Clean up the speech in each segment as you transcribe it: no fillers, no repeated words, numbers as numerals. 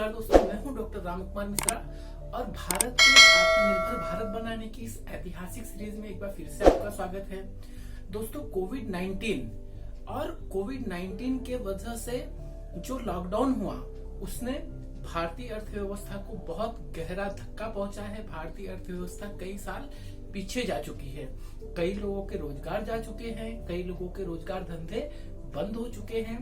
नमस्कार दोस्तों, मैं हूं डॉक्टर रामकुमार मिश्रा और भारत को आत्मनिर्भर भारत बनाने की इस ऐतिहासिक सीरीज में एक बार फिर से आपका स्वागत है। दोस्तों, कोविड 19 के वजह से जो लॉकडाउन हुआ उसने भारतीय अर्थव्यवस्था को बहुत गहरा धक्का पहुंचा है। भारतीय अर्थव्यवस्था कई साल पीछे जा चुकी है। कई लोगों के रोजगार जा चुके हैं, कई लोगों के रोजगार धंधे बंद हो चुके हैं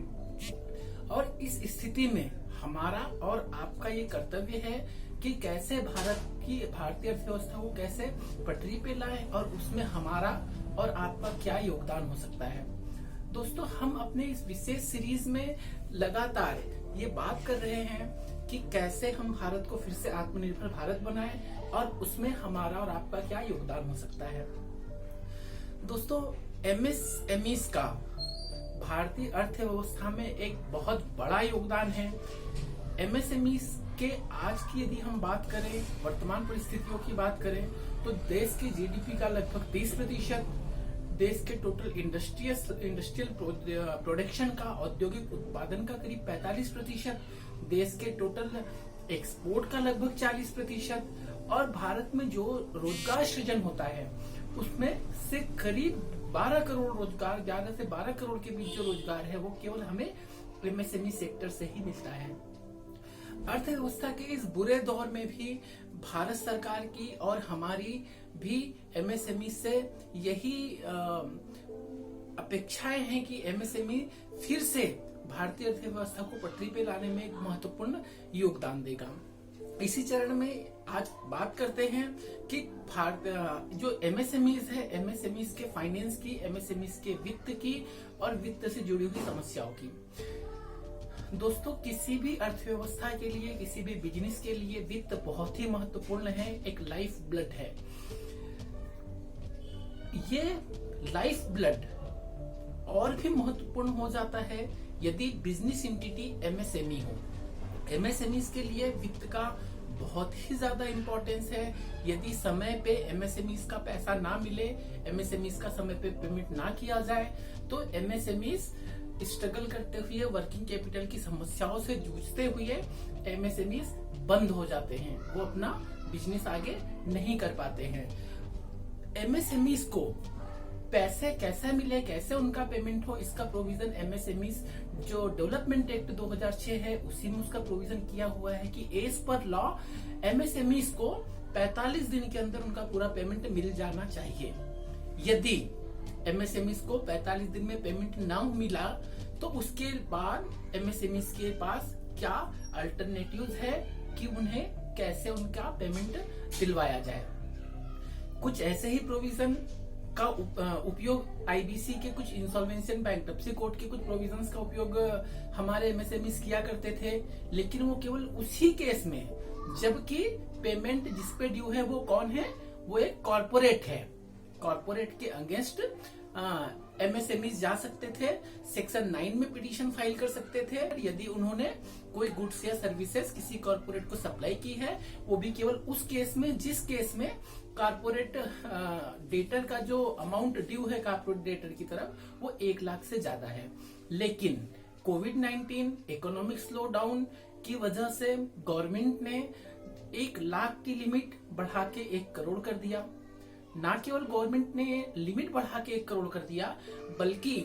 और इस स्थिति में हमारा और आपका ये कर्तव्य है कि कैसे भारतीय अर्थव्यवस्था को कैसे पटरी पे लाए और उसमें हमारा और आपका क्या योगदान हो सकता है। दोस्तों, हम अपने इस विशेष सीरीज में लगातार ये बात कर रहे हैं कि कैसे हम भारत को फिर से आत्मनिर्भर भारत बनाएं और उसमें हमारा और आपका क्या योगदान हो सकता है। दोस्तों, एमएसएमईज का भारतीय अर्थव्यवस्था में एक बहुत बड़ा योगदान है। एमएसएमई के आज की यदि हम बात करें, वर्तमान परिस्थितियों की बात करें, तो देश की जीडीपी का लगभग 30%, देश के टोटल इंडस्ट्रियल प्रोडक्शन का, औद्योगिक उत्पादन का करीब 45%, देश के टोटल एक्सपोर्ट का लगभग 40% और भारत में जो रोजगार सृजन होता है उसमें से करीब 12 करोड़ रोजगार, 11 से 12 करोड़ के बीच जो रोजगार है वो केवल हमें एमएसएमई सेक्टर से ही मिलता है। अर्थव्यवस्था के इस बुरे दौर में भी भारत सरकार की और हमारी भी एमएसएमई से यही अपेक्षाएं हैं कि एमएसएमई फिर से भारतीय अर्थव्यवस्था को पटरी पे लाने में एक महत्वपूर्ण योगदान देगा। इसी चरण में आज बात करते हैं कि जो एमएसएमईज है, एमएसएमईज के फाइनेंस की, एमएसएमईज के वित्त की और वित्त से जुड़ी हुई समस्याओं की। दोस्तों, किसी भी अर्थव्यवस्था के लिए, किसी भी बिजनेस के लिए वित्त बहुत ही महत्वपूर्ण है, एक लाइफ ब्लड है। ये लाइफ ब्लड और भी महत्वपूर्ण हो जाता है यदि बिजनेस एंटिटी एमएसएमई हो। एमएसएमईज के लिए वित्त का बहुत ही ज्यादा इंपॉर्टेंस है। यदि समय पे एमएसएमईज का पैसा ना मिले, एमएसएमईज का समय पे पेमेंट ना किया जाए, तो एमएसएमईज स्ट्रगल करते हुए, वर्किंग कैपिटल की समस्याओं से जूझते हुए एमएसएमईज बंद हो जाते हैं, वो अपना बिजनेस आगे नहीं कर पाते हैं। एमएसएमईज को पैसे कैसे मिले, कैसे उनका पेमेंट हो, इसका प्रोविजन एमएसएमईज जो डेवलपमेंट एक्ट 2006 है उसी में उसका प्रोविजन किया हुआ है कि एज पर लॉ एमएसएमईज को 45 दिन के अंदर उनका पूरा पेमेंट मिल जाना चाहिए। यदि एमएसएमईज को 45 दिन में पेमेंट ना मिला तो उसके बाद एमएसएमईज के पास क्या अल्टरनेटिव्स है कि उन्हें कैसे उनका पेमेंट दिलवाया जाए। कुछ ऐसे ही प्रोविजन का उपयोग आईबीसी के कुछ इंसॉल्वेंसी एंड बैंक्रप्सी कोड के कुछ प्रोविजंस का उपयोग हमारे एमएसएमईज किया करते थे, लेकिन वो केवल उसी केस में जबकि पेमेंट जिस पे ड्यू है वो कौन है, वो एक कॉर्पोरेट है। कॉर्पोरेट के अगेंस्ट एमएसएमईज जा सकते थे, सेक्शन 9 में पिटीशन फाइल कर सकते थे यदि उन्होंने कोई गुड्स या सर्विसेज किसी कॉर्पोरेट को सप्लाई की है, वो भी केवल उस केस में जिस केस में कॉर्पोरेट डेटर का जो अमाउंट ड्यू है कॉर्पोरेट डेटर की तरफ वो 1 लाख से ज्यादा है। लेकिन कोविड-19 इकोनॉमिक स्लो डाउन की वजह से गवर्नमेंट ने 1 लाख की लिमिट बढ़ा के 1 करोड़ कर दिया। ना केवल गवर्नमेंट ने लिमिट बढ़ा के 1 करोड़ कर दिया, बल्कि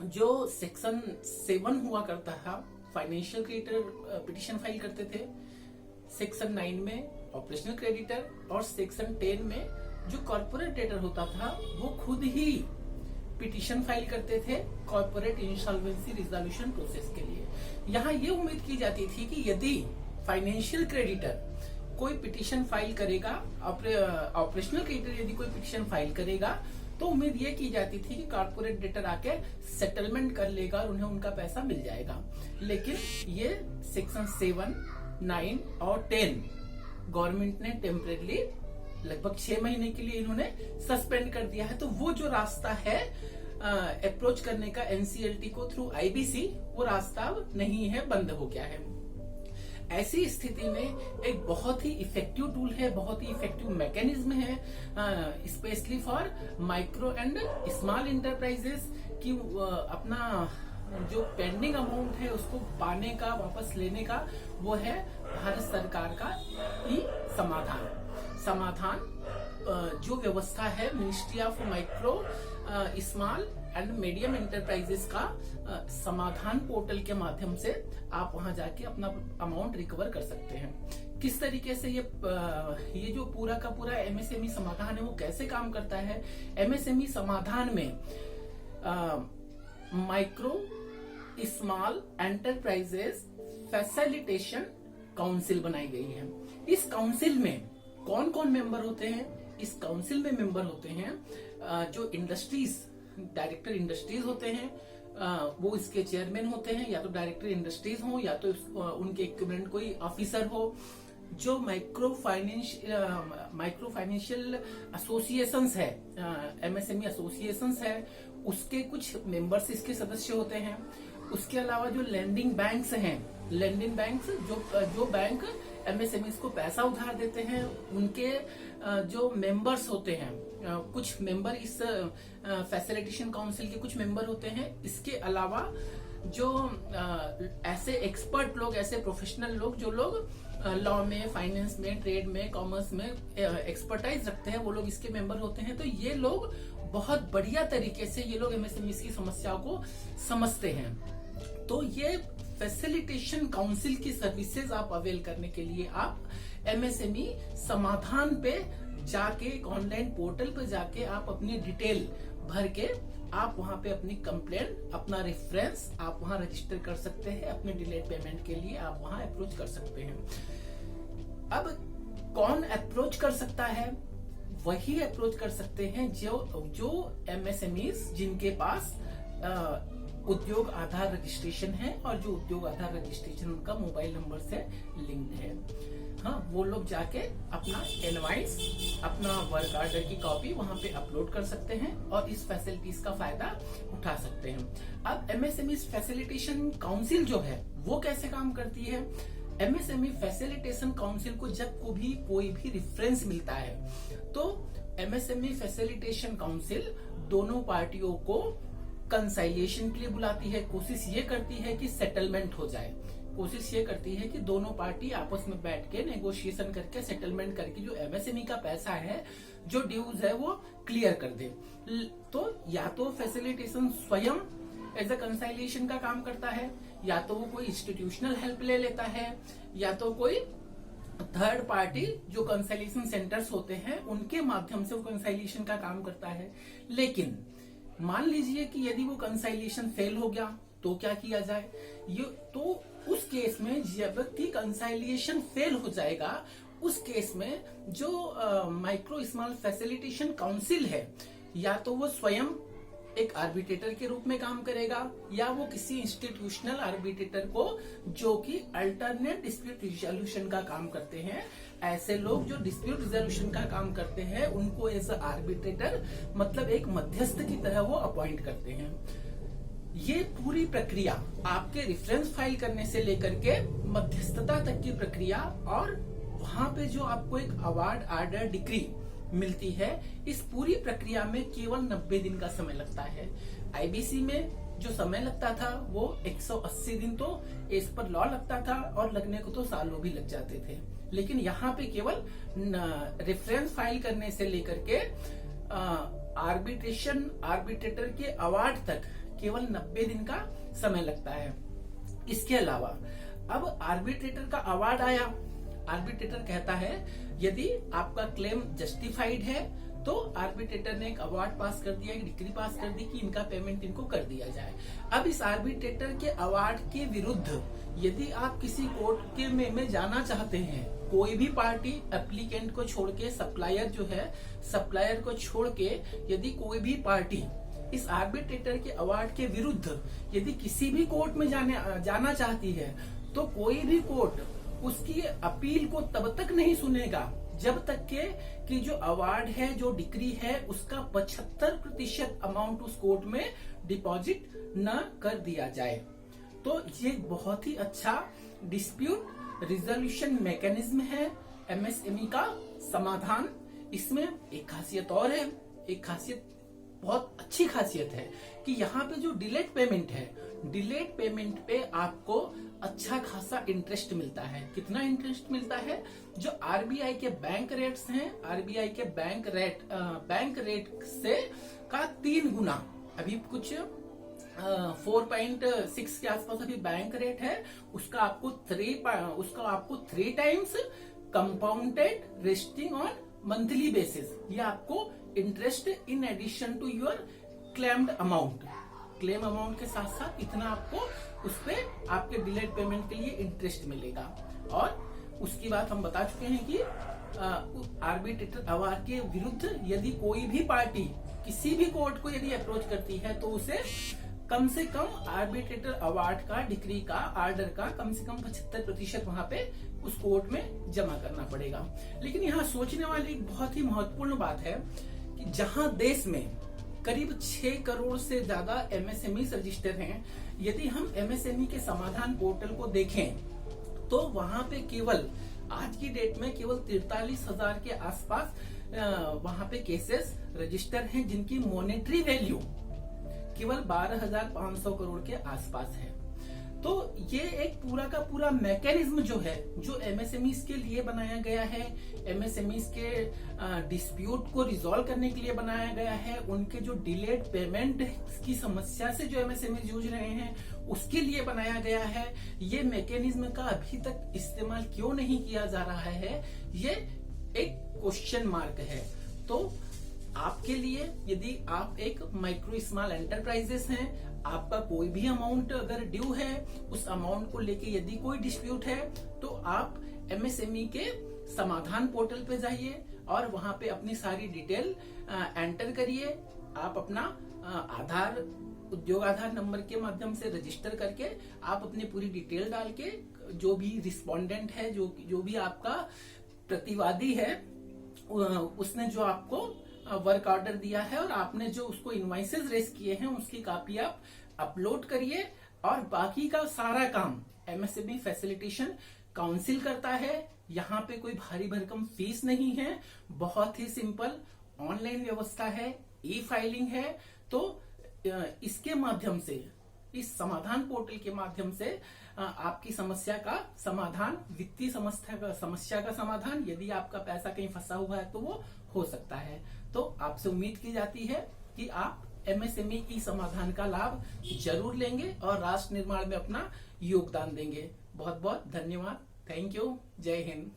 जो सेक्शन 7 हुआ करता था, फाइनेंशियल क्रेडिटर पिटीशन फाइल करते थे, सेक्शन 9 में ऑपरेशनल क्रेडिटर और सेक्शन 10 में जो कॉर्पोरेट डेटर होता था वो खुद ही पिटीशन फाइल करते थे कॉर्पोरेट इंसॉल्वेंसी रिजोल्यूशन प्रोसेस के लिए। यहाँ ये उम्मीद की जाती थी कि यदि फाइनेंशियल क्रेडिटर कोई पिटीशन फाइल करेगा, ऑपरेशनल क्रेडिटर यदि कोई पिटीशन फाइल करेगा, तो उम्मीद ये की जाती थी कि कॉर्पोरेट डेटर आके सेटलमेंट कर लेगा और उन्हें उनका पैसा मिल जाएगा। लेकिन ये सेक्शन 7, 9 और 10 गवर्नमेंट ने टेम्परेरी लगभग 6 महीने के लिए इन्होंने सस्पेंड कर दिया है। तो वो जो रास्ता है अप्रोच करने का एनसीएलटी को थ्रू आईबीसी, वो रास्ता नहीं है, बंद हो गया है। ऐसी स्थिति में एक बहुत ही इफेक्टिव टूल है, बहुत ही इफेक्टिव मैकेनिज्म है, specially for micro and small enterprises की अपना जो पेंडिंग अमाउंट है उसको पाने का, वापस लेने का, वो है भारत सरकार का ई समाधान। जो व्यवस्था है ministry of micro small and medium enterprises का समाधान पोर्टल के माध्यम से आप वहां जाके अपना अमाउंट रिकवर कर सकते हैं। किस तरीके से ये जो पूरा का पूरा एमएसएमई समाधान है वो कैसे काम करता है? एमएसएमई समाधान में micro small enterprises facilitation council बनाई गई है। इस काउंसिल में कौन कौन मेंबर होते हैं? इस काउंसिल में मेंबर होते हैं जो इंडस्ट्रीज, डायरेक्टर इंडस्ट्रीज होते हैं, वो इसके चेयरमैन होते हैं, या तो डायरेक्टर इंडस्ट्रीज हो या तो उनके इक्विवेलेंट कोई ऑफिसर हो। जो माइक्रो फाइनेंशियल एसोसिएशंस है, एमएसएमई एसोसिएशंस है, उसके कुछ मेंबर्स इसके सदस्य होते हैं। उसके अलावा जो लैंडिंग बैंक्स हैं, लैंडिंग बैंक्स जो बैंक एमएसएमई को पैसा उधार देते हैं, उनके जो मेंबर्स होते हैं, कुछ मेंबर इस फैसिलिटेशन काउंसिल के कुछ मेंबर होते हैं। इसके अलावा जो ऐसे एक्सपर्ट लोग, ऐसे प्रोफेशनल लोग जो लोग लॉ में, फाइनेंस में, ट्रेड में, कॉमर्स में एक्सपर्टाइज रखते हैं, वो लोग इसके मेंबर होते हैं। तो ये लोग बहुत बढ़िया तरीके से ये लोग एमएसएमई की समस्याओं को समझते हैं। तो ये फैसिलिटेशन काउंसिल की सर्विसेज आप अवेल करने के लिए आप एमएसएमई समाधान पे जाके, एक ऑनलाइन पोर्टल पे जाके आप अपनी डिटेल भर के आप वहां पे अपनी कंप्लेंट, अपना रेफरेंस आप वहां रजिस्टर कर सकते हैं। अपने डिलेड पेमेंट के लिए आप वहां अप्रोच कर सकते हैं। अब कौन अप्रोच कर सकता है? वही अप्रोच कर सकते हैं जो एमएसएमईज जिनके पास उद्योग आधार रजिस्ट्रेशन है और जो उद्योग आधार रजिस्ट्रेशन उनका मोबाइल नंबर से लिंक्ड है। हाँ, वो लोग जाके अपना इनवॉइस, अपना वर्क ऑर्डर की कॉपी वहां पे अपलोड कर सकते हैं और इस फैसिलिटीज का फायदा उठा सकते हैं। अब एमएसएमई फैसिलिटेशन काउंसिल जो है वो कैसे काम करती है? एमएसएमई फैसिलिटेशन काउंसिल को जब कोई भी रेफरेंस मिलता है तो एमएसएमई फैसिलिटेशन काउंसिल दोनों पार्टियों को कंसाइलिएशन के लिए बुलाती है। कोशिश ये करती है कि सेटलमेंट हो जाए, कोशिश ये करती है कि दोनों पार्टी आपस में बैठ के नेगोशिएशन करके, सेटलमेंट करके जो एमएसएमई का पैसा है, जो ड्यूज है, वो क्लियर कर दे। तो या तो फैसिलिटेशन स्वयं एज अ कंसाइलिएशन का काम करता है, या तो वो कोई इंस्टीट्यूशनल हेल्प ले लेता है, या तो कोई थर्ड पार्टी जो कंसाइलिएशन सेंटर्स होते हैं उनके माध्यम से वो कंसाइलिएशन का काम करता है। लेकिन मान लीजिए कि यदि वो कंसाइलिएशन फेल हो गया तो क्या किया जाए? तो उस केस में जबकि कंसाइलिएशन फेल हो जाएगा, उस केस में जो माइक्रो स्मॉल फैसिलिटेशन काउंसिल है, या तो वो स्वयं एक आर्बिट्रेटर के रूप में काम करेगा, या वो किसी इंस्टीट्यूशनल आर्बिट्रेटर को, जो कि अल्टरनेट डिस्प्यूट रिजोल्यूशन का काम करते हैं, ऐसे लोग जो डिस्प्यूट रिजोल्यूशन का काम करते हैं उनको एज आर्बिट्रेटर, मतलब एक मध्यस्थ की तरह वो अपॉइंट करते हैं। ये पूरी प्रक्रिया आपके रेफरेंस फाइल करने से लेकर के मध्यस्थता तक की प्रक्रिया, और वहां पे जो आपको एक अवार्ड ऑर्डर डिक्री मिलती है, इस पूरी प्रक्रिया में केवल 90 दिन का समय लगता है। आईबीसी में जो समय लगता था वो 180 दिन तो एज पर लॉ लगता था, और लगने को तो सालों भी लग जाते थे। लेकिन यहाँ पे केवल रेफरेंस फाइल करने से लेकर के आर्बिट्रेटर के अवार्ड तक केवल 90 दिन का समय लगता है। इसके अलावा अब आर्बिट्रेटर का अवार्ड आया, आर्बिट्रेटर कहता है यदि आपका क्लेम जस्टिफाइड है तो आर्बिट्रेटर ने एक अवार्ड पास कर दिया, एक डिक्री पास कर दी कि इनका पेमेंट इनको कर दिया जाए। अब इस आर्बिट्रेटर के अवार्ड के विरुद्ध यदि आप किसी कोर्ट के में जाना चाहते हैं, कोई भी पार्टी एप्लीकेंट को छोड़ के, सप्लायर जो है, सप्लायर को छोड़ के यदि कोई भी पार्टी इस आर्बिट्रेटर के अवार्ड के विरुद्ध यदि किसी भी कोर्ट में जाना चाहती है, तो कोई भी कोर्ट उसकी अपील को तब तक नहीं सुनेगा जब तक कि जो अवार्ड है, जो डिक्री है, उसका 75% अमाउंट उस कोर्ट में डिपॉजिट न कर दिया जाए। तो ये बहुत ही अच्छा डिस्प्यूट रिजोल्यूशन मैकेनिज्म है एमएसएमई का समाधान। इसमें एक खासियत और है, एक खासियत, बहुत अच्छी खासियत है कि यहाँ पे जो डिलेड पेमेंट है, डिलेड पेमेंट पे आपको अच्छा खासा इंटरेस्ट मिलता है। कितना इंटरेस्ट मिलता है? जो आरबीआई के बैंक रेट्स हैं, आरबीआई के बैंक रेट से का 3 गुना, अभी कुछ 4.6 के आसपास अभी बैंक रेट है, उसका आपको 3 times compounded resting on monthly basis, ये आपको interest in addition to your claimed amount, claim amount के साथ साथ इतना आपको उस पे आपके डिलेड पेमेंट के लिए इंटरेस्ट मिलेगा। और उसकी बात हम बता चुके हैं कि आर्बिट्रेटर अवार्ड के विरुद्ध यदि कोई भी पार्टी किसी भी कोर्ट को यदि अप्रोच करती है तो उसे कम से कम आर्बिट्रेटर अवार्ड का डिक्री का आर्डर का कम से कम 75% वहां पे उस कोर्ट में जमा करना पड़ेगा। लेकिन यहाँ सोचने वाली एक बहुत ही महत्वपूर्ण बात है कि जहां देश में करीब 6 करोड़ से ज्यादा एमएसएमई रजिस्टर हैं, यदि हम एमएसएमई के समाधान पोर्टल को देखें तो वहां पे केवल आज की डेट में केवल 43,000 के आसपास वहां पे केसेस रजिस्टर हैं जिनकी मॉनेटरी वैल्यू केवल 12,500 करोड़ के आसपास है। तो ये एक पूरा का पूरा मैकेनिज्म जो है, जो एमएसएमईज के लिए बनाया गया है, एमएसएमईज के डिस्प्यूट को रिजॉल्व करने के लिए बनाया गया है, उनके जो डिलेड पेमेंट की समस्या से जो एमएसएमईज जूझ रहे हैं उसके लिए बनाया गया है। ये मैकेनिज्म का अभी तक इस्तेमाल क्यों नहीं किया जा रहा है, ये एक क्वेश्चन मार्क है। तो आपके लिए, यदि आप एक माइक्रो स्मॉल एंटरप्राइजेस हैं, आपका कोई भी अमाउंट अगर ड्यू है, उस अमाउंट को लेके यदि कोई डिस्प्यूट है, तो आप एमएसएमई के समाधान पोर्टल पे जाइए और वहां पे अपनी सारी डिटेल एंटर करिए। आप अपना आधार, उद्योग आधार नंबर के माध्यम से रजिस्टर करके आप अपनी पूरी डिटेल डाल के, जो भी रिस्पोंडेंट है, जो भी आपका प्रतिवादी है, उसने जो आपको वर्क ऑर्डर दिया है और आपने जो उसको इनवॉइसेस रेज किए हैं उसकी कॉपी आप अपलोड करिए। और बाकी का सारा काम एमएसएमई फैसिलिटेशन काउंसिल करता है। यहाँ पे कोई भारी भरकम फीस नहीं है, बहुत ही सिंपल ऑनलाइन व्यवस्था है, ई फाइलिंग है। तो इसके माध्यम से, इस समाधान पोर्टल के माध्यम से आपकी समस्या का समाधान, वित्तीय समस्या का समाधान, यदि आपका पैसा कहीं फंसा हुआ है तो वो हो सकता है। तो आपसे उम्मीद की जाती है कि आप एमएसएमई ई समाधान का लाभ जरूर लेंगे और राष्ट्र निर्माण में अपना योगदान देंगे। बहुत बहुत धन्यवाद। Thank you. जय हिंद।